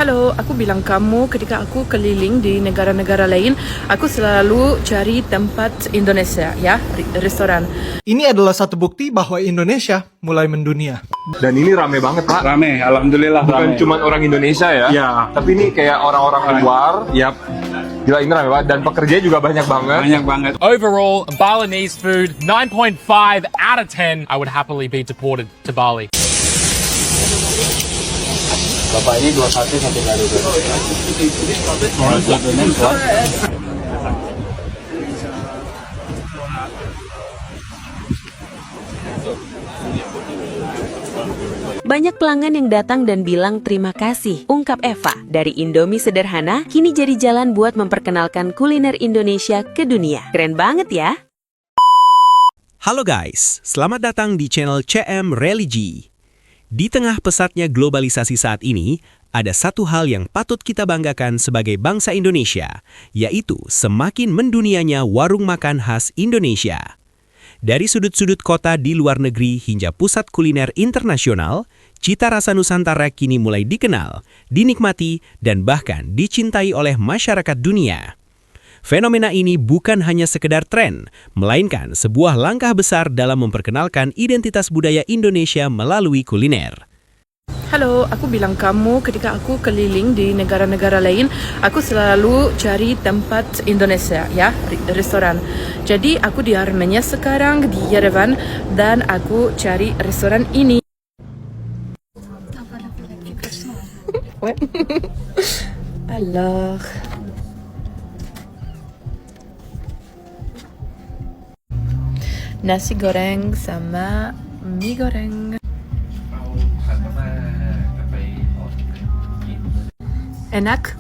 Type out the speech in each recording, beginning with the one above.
Halo, aku bilang kamu ketika aku keliling di negara-negara lain, aku selalu cari tempat Indonesia, ya, restoran. Ini adalah satu bukti bahwa Indonesia mulai mendunia. Dan ini rame banget, Pak. Rame, alhamdulillah Bukan rame. cuma orang Indonesia ya. Ya. Tapi ini kayak orang-orang luar. Yap, Gila, ini rame banget. Dan pekerja juga banyak banget. banyak banget. Overall, Balinese food, 9.5 out of 10. I would happily be deported to Bali. Bapak ini 21 sampai kali 22. Banyak pelanggan yang datang dan bilang terima kasih, ungkap Eva. Dari Indomie sederhana, kini jadi jalan buat memperkenalkan kuliner Indonesia ke dunia. Keren banget ya! Halo guys, selamat datang di channel CM Religi. Di tengah pesatnya globalisasi saat ini, ada satu hal yang patut kita banggakan sebagai bangsa Indonesia, yaitu semakin mendunianya warung makan khas Indonesia. Dari sudut-sudut kota di luar negeri hingga pusat kuliner internasional, cita rasa Nusantara kini mulai dikenal, dinikmati, dan bahkan dicintai oleh masyarakat dunia. Fenomena ini bukan hanya sekedar tren, melainkan sebuah langkah besar dalam memperkenalkan identitas budaya Indonesia melalui kuliner. Halo, aku bilang kamu ketika aku keliling di negara-negara lain, aku selalu cari tempat Indonesia, ya, restoran. Jadi aku di Armenia sekarang, di Yerevan, dan aku cari restoran ini. Alors... nasi goreng sama mie goreng. Enak?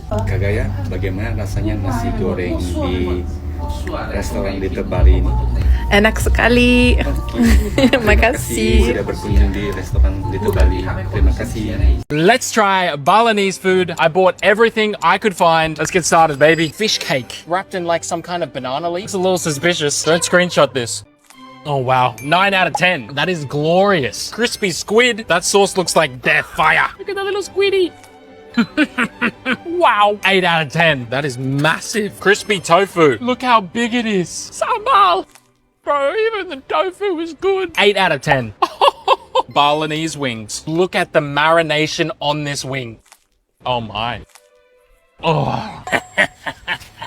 Kak Gaya, bagaimana rasanya nasi goreng di restoran Little Bali ini? Enak sekali. Terima Makasih. sudah berkunjung di restoran Little Bali. Terima kasih. Let's try Balinese food. I bought everything I could find. Let's get started, baby. Fish cake, wrapped in like some kind of banana leaf. It's a little suspicious. Don't screenshot this. Oh wow, 9 out of 10. That is glorious. Crispy squid. That sauce looks like death fire. Look at that little squiddy. Wow, 8 out of 10. That is massive. Crispy tofu. Look how big it is. Sambal. Bro, even the tofu is good. 8 out of 10. Balinese wings. Look at the marination on this wing. Oh my. Oh.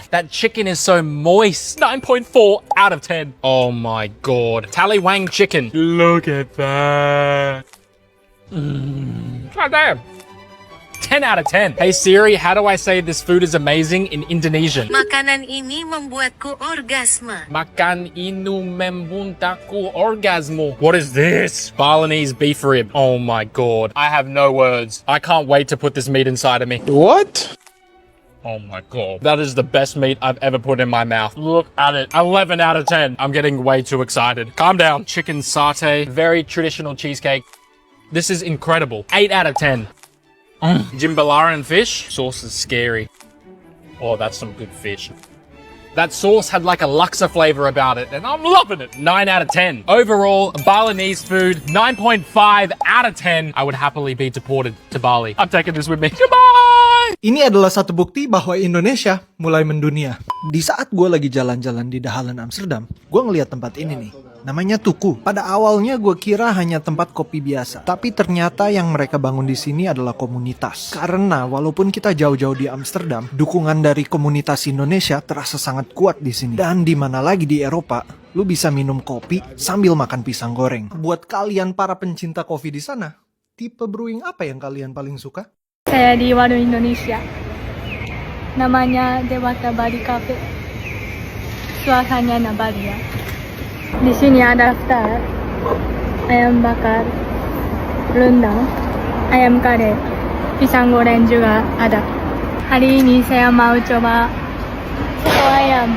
That chicken is so moist. 9.4 out of 10. Oh my god. Taliwang chicken. Look at that. God damn. 10 out of 10. Hey Siri, how do I say this food is amazing in Indonesian? Makanan ini membuatku orgasme. Makan inu membuntaku orgasmo. What is this? Balinese beef rib. Oh my god. I have no words. I can't wait to put this meat inside of me. What? Oh my god. That is the best meat I've ever put in my mouth. Look at it. 11 out of 10. I'm getting way too excited. Calm down. Chicken satay. Very traditional cheesecake. This is incredible. 8 out of 10. Jimbalara fish. Sauce is scary. Oh, that's some good fish. That sauce had like a laksa flavor about it, and I'm loving it. 9 out of 10. Overall, Balinese food, 9.5 out of 10. I would happily be deported to Bali. I'm taking this with me. Goodbye! Ini adalah satu bukti bahwa Indonesia mulai mendunia. Di saat gue lagi jalan-jalan di Dahalan Amsterdam, gue ngeliat tempat ini nih. Namanya Tuku. Pada awalnya gue kira hanya tempat kopi biasa. Tapi ternyata yang mereka bangun di sini adalah komunitas. Karena walaupun kita jauh-jauh di Amsterdam, dukungan dari komunitas Indonesia terasa sangat kuat di sini. Dan di mana lagi di Eropa, lu bisa minum kopi sambil makan pisang goreng. Buat kalian para pencinta kopi di sana, tipe brewing apa yang kalian paling suka? Saya di warung Indonesia. Namanya Dewata Bali Cafe. Suasananya Bali ya. Di sini ada daftar ayam bakar, rendang, ayam kare, pisang goreng juga ada. Hari ini saya mau coba soto ayam.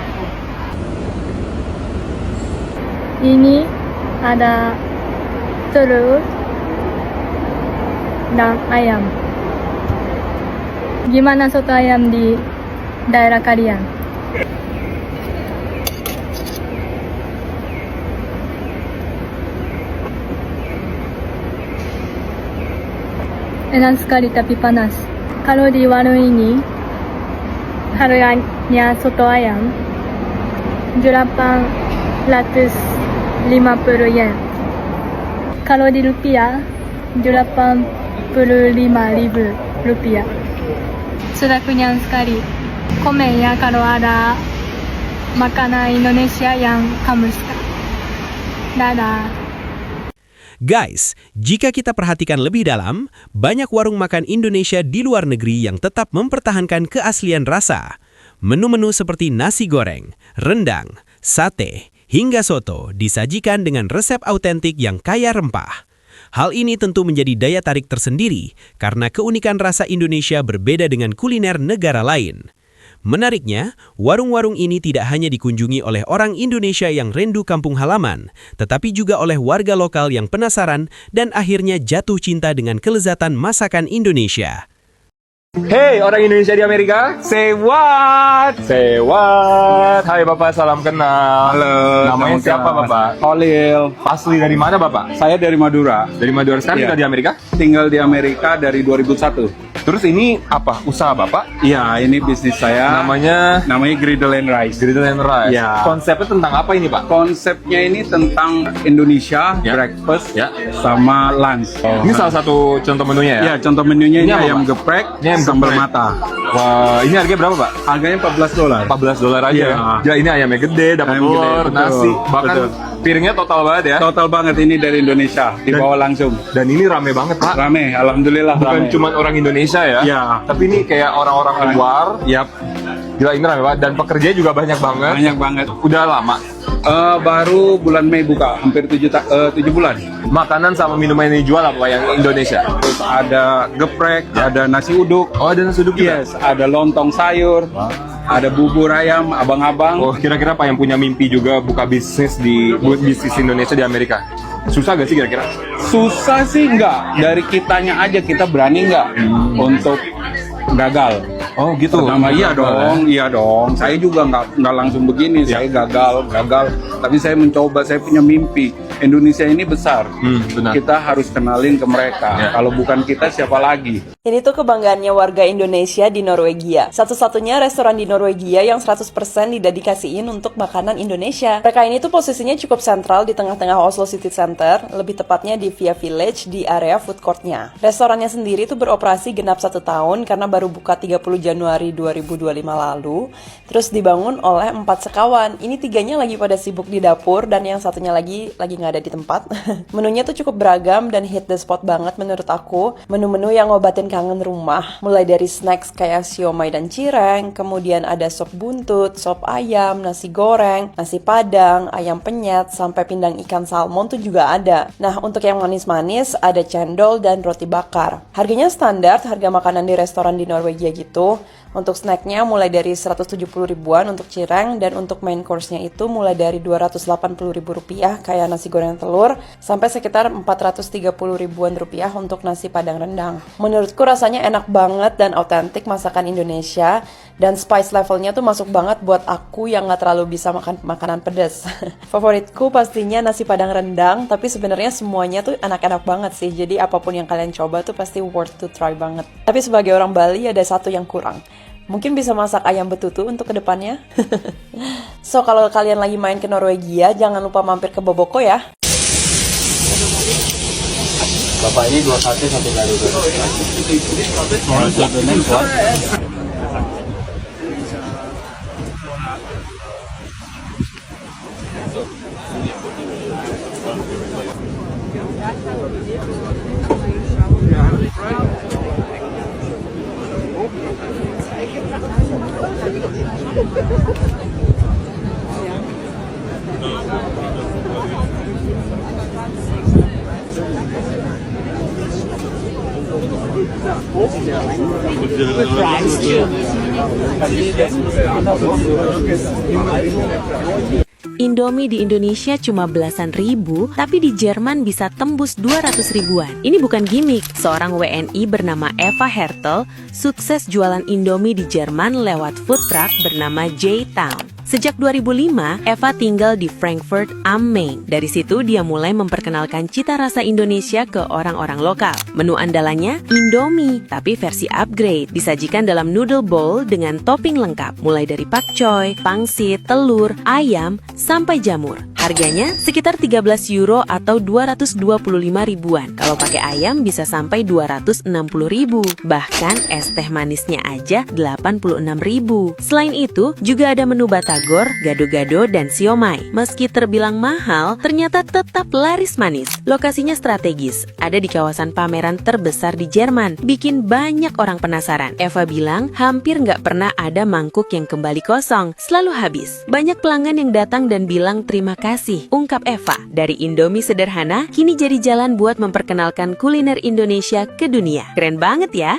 Ini ada telur dan ayam. Gimana soto ayam di daerah kalian? enak sekali tapi panas. Kalau di warung ini, harganya soto ayam 850 yen. Kalau di rupiah, 85.000 rupiah. Sudah kenyang sekali. Komen ya kalau ada makanan Indonesia yang kamu suka. Dadah. Guys, jika kita perhatikan lebih dalam, banyak warung makan Indonesia di luar negeri yang tetap mempertahankan keaslian rasa. Menu-menu seperti nasi goreng, rendang, sate, hingga soto disajikan dengan resep autentik yang kaya rempah. Hal ini tentu menjadi daya tarik tersendiri karena keunikan rasa Indonesia berbeda dengan kuliner negara lain. Menariknya, warung-warung ini tidak hanya dikunjungi oleh orang Indonesia yang rindu kampung halaman, tetapi juga oleh warga lokal yang penasaran dan akhirnya jatuh cinta dengan kelezatan masakan Indonesia. Hey, orang Indonesia di Amerika, say what? Say what? Hai Bapak, salam kenal. Halo. Namanya siapa Bapak? Holil. Asli dari mana Bapak? Saya dari Madura. Dari Madura. Sekarang Iya. tinggal di Amerika? Tinggal di Amerika dari 2001. Terus ini apa? Usaha Bapak? Iya, ini bisnis saya. Namanya Griddle and Rice. Griddle and Rice. Iya. Konsepnya tentang apa ini Pak? Konsepnya ini tentang Indonesia, Ya. breakfast, Ya. sama lunch. Ini salah satu contoh menunya ya? Ya, contoh menunya Ini ini apa, ayam Pak? geprek, Ini ayam sambal geprek. mata. Wah, ini harganya berapa Pak? Harganya $14. $14 aja Iya. ya? Ya, ini ayamnya gede, dapat Ayam gede, telur, betul. nasi, bahkan Betul. piringnya total banget ya? Total banget ini dari Indonesia, dibawa langsung. Dan ini rame banget Pak. Rame, alhamdulillah Bukan rame. cuma orang Indonesia ya? Iya. Tapi ini kayak orang-orang luar. Yap, Gila, ini rame banget. Dan pekerja juga banyak banget. banyak banget. Udah lama. Baru bulan Mei buka, hampir 7 bulan. Makanan sama minuman yang dijual apa Pak, yang Indonesia? Terus ada geprek, ada nasi uduk. Oh, ada nasi uduk juga? Yes, ada lontong sayur, ada bubur ayam, abang-abang. Oh, kira-kira Pak yang punya mimpi juga buka bisnis buat bisnis Indonesia di Amerika? Susah gak sih kira-kira? Susah sih enggak, dari kitanya aja kita berani enggak untuk gagal. Oh gitu. Pertama iya dong. Saya juga nggak langsung begini. Saya gagal. Tapi saya mencoba. Saya punya mimpi. Indonesia ini besar. Benar. Kita harus kenalin ke mereka. Ya. Kalau bukan kita siapa lagi? Ini tuh kebanggaannya warga Indonesia di Norwegia. Satu-satunya restoran di Norwegia yang 100% didedikasiin untuk makanan Indonesia. Mereka ini tuh posisinya cukup sentral di tengah-tengah Oslo City Center, lebih tepatnya di Via Village di area food court-nya. Restorannya sendiri tuh beroperasi genap 1 tahun karena baru buka 30 Januari 2025 lalu. Terus dibangun oleh 4 sekawan. Ini 3-nya lagi pada sibuk di dapur dan yang satunya lagi nggak ada di tempat. Menunya tuh cukup beragam dan hit the spot banget menurut aku. Menu-menu yang ngobatin kangen rumah, mulai dari snacks kayak siomay dan cireng, kemudian ada sop buntut, sop ayam, nasi goreng, nasi padang, ayam penyet, sampai pindang ikan salmon tuh juga ada. Nah, untuk yang manis-manis ada cendol dan roti bakar. Harganya standar, harga makanan di restoran di Norwegia gitu. Untuk snacknya mulai dari 170 ribuan untuk cireng, dan untuk main course-nya itu mulai dari 280 ribu rupiah kayak nasi goreng telur, sampai sekitar 430 ribuan rupiah untuk nasi padang rendang. Menurutku rasanya enak banget dan autentik masakan Indonesia, dan spice levelnya tuh masuk banget buat aku yang gak terlalu bisa makan makanan pedas. Favoritku pastinya nasi padang rendang, tapi sebenarnya semuanya tuh enak-enak banget sih, jadi apapun yang kalian coba tuh pasti worth to try banget. Tapi sebagai orang Bali ada satu yang kurang. Mungkin bisa masak ayam betutu untuk kedepannya. So, kalau kalian lagi main ke Norwegia, jangan lupa mampir ke Boboko ya. Bapak ini 2 sate 1 gado-gado. Indomie di Indonesia cuma belasan ribu, tapi di Jerman bisa tembus 200 ribuan. Ini bukan gimmick, seorang WNI bernama Eva Hertel sukses jualan Indomie di Jerman lewat food truck bernama J-Town. Sejak 2005, Eva tinggal di Frankfurt am Main. Dari situ dia mulai memperkenalkan cita rasa Indonesia ke orang-orang lokal. Menu andalannya Indomie, tapi versi upgrade. Disajikan dalam noodle bowl dengan topping lengkap, mulai dari pakcoy, pangsit, telur, ayam, sampai jamur. Harganya sekitar 13 euro atau 225 ribuan. Kalau pakai ayam bisa sampai 260 ribu. Bahkan es teh manisnya aja 86 ribu. Selain itu, juga ada menu batagor, gado-gado, dan siomay. Meski terbilang mahal, ternyata tetap laris manis. Lokasinya strategis, ada di kawasan pameran terbesar di Jerman. Bikin banyak orang penasaran. Eva bilang, hampir nggak pernah ada mangkuk yang kembali kosong. Selalu habis. Banyak pelanggan yang datang dan bilang terima kasih. Ungkap Eva, dari Indomie sederhana, kini jadi jalan buat memperkenalkan kuliner Indonesia ke dunia. Keren banget ya!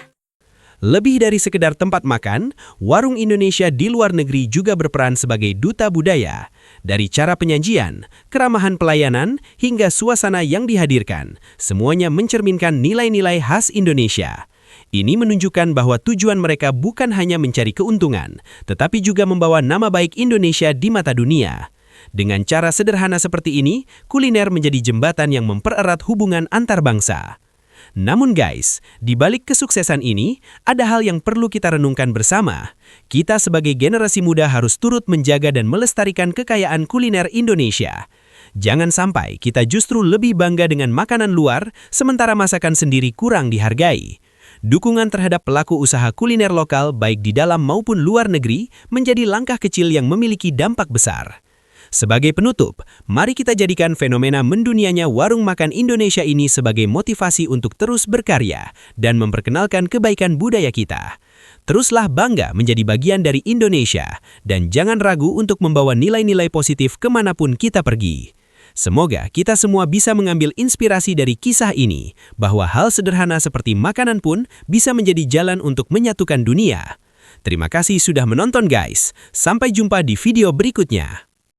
Lebih dari sekedar tempat makan, warung Indonesia di luar negeri juga berperan sebagai duta budaya. Dari cara penyajian, keramahan pelayanan, hingga suasana yang dihadirkan, semuanya mencerminkan nilai-nilai khas Indonesia. Ini menunjukkan bahwa tujuan mereka bukan hanya mencari keuntungan, tetapi juga membawa nama baik Indonesia di mata dunia. Dengan cara sederhana seperti ini, kuliner menjadi jembatan yang mempererat hubungan antar bangsa. Namun guys, di balik kesuksesan ini, ada hal yang perlu kita renungkan bersama. Kita sebagai generasi muda harus turut menjaga dan melestarikan kekayaan kuliner Indonesia. Jangan sampai kita justru lebih bangga dengan makanan luar, sementara masakan sendiri kurang dihargai. Dukungan terhadap pelaku usaha kuliner lokal baik di dalam maupun luar negeri menjadi langkah kecil yang memiliki dampak besar. Sebagai penutup, mari kita jadikan fenomena mendunianya warung makan Indonesia ini sebagai motivasi untuk terus berkarya dan memperkenalkan kebaikan budaya kita. Teruslah bangga menjadi bagian dari Indonesia dan jangan ragu untuk membawa nilai-nilai positif kemanapun kita pergi. Semoga kita semua bisa mengambil inspirasi dari kisah ini, bahwa hal sederhana seperti makanan pun bisa menjadi jalan untuk menyatukan dunia. Terima kasih sudah menonton guys, sampai jumpa di video berikutnya.